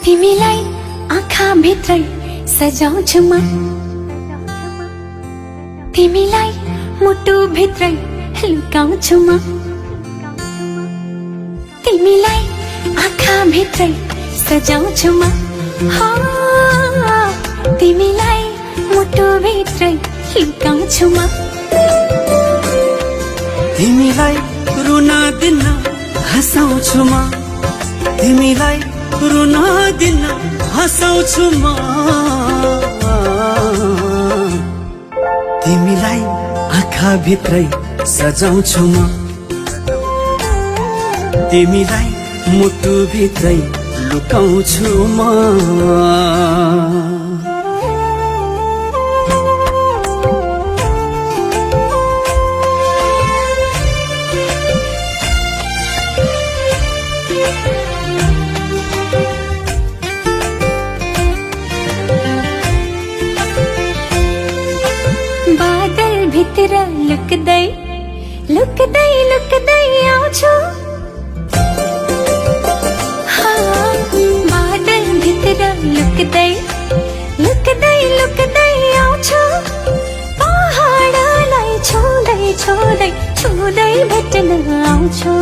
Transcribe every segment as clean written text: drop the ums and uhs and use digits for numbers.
तिमीलाई आँखा भित्रै सजाउँछु म, तिमीलाई मुटु भित्रै लुकाउँछु म, तिमीलाई आँखा भित्रै सजाउँछु म, तिमीलाई मुटु भित्रै लुकाउँछु म। तिमीलाई रुन दिन हँसाउँछु म, तिमीलाई रुन दिन हँसाउँछु म, तिमीलाई आँखा भित्रै सजाउँछु म, तिमीलाई मुटु भित्रै लुकाउँछु म। बादल भित्र लुक्दै लुक्दै लुक्दै आउँछु, बादल भित्र लुक्दै लुक्दै लुक्दै आउँछु, पहाडलाई छुँदै छुँदै छुँदै भेट्न आउँछु।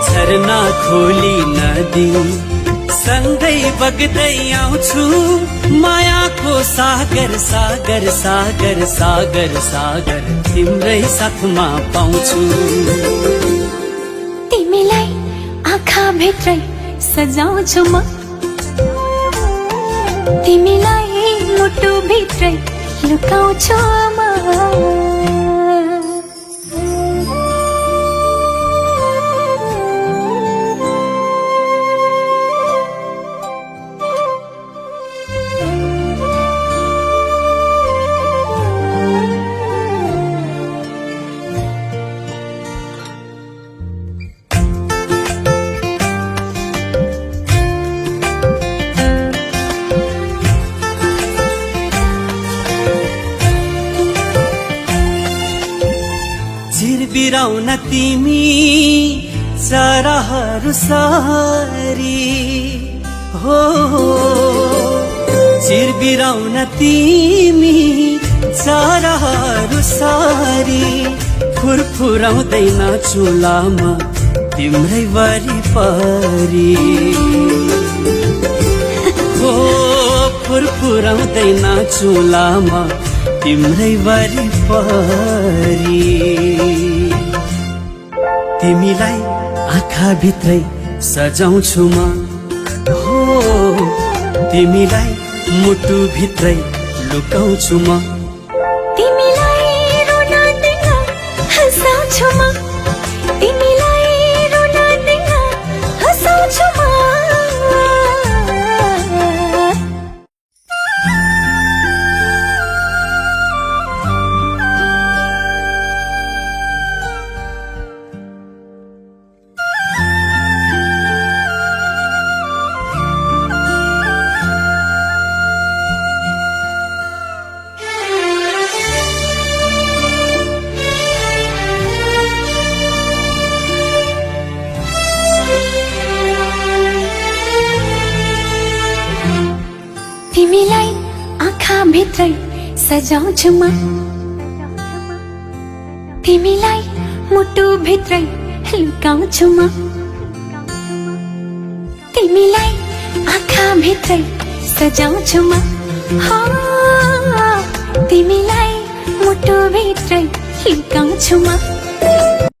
झरना खोली नदी सँगै बग्दै आउँछु, मायाको सागर सागर सागर सागर सागर तिम्रै साथमा पाउँछु। तिमीलाई आँखा भित्रै सजाउँछु म, तिमीलाई मुटु भित्रै लुकाउँछु म। चिरबिराउन तिमी चराहरू सारी हो, चिरबिराउन तिमी चराहरू सारी, फुरफुराउँदैन चुलामा तिम्रै वरिपरि हो, फुरफुराउँदैन चुलामा तिम्रै वरिपरि। तिमीलाई आँखा भित्रै सजाउँछु म, हो तिमीलाई मुटु भित्रै लुकाउँछु म, तिमीलाई रुन दिन हँसाउँछु म, तिमीलाई रुन दिन हँसाउँछु म। तिमीलाई आँखा भित्रै सजाउँछु म, तिमीलाई मुटु भित्रै लुकाउँछु म, तिमीलाई आँखा भित्रै सजाउँछु म, तिमीलाई मुटु भित्रै लुकाउँछु म।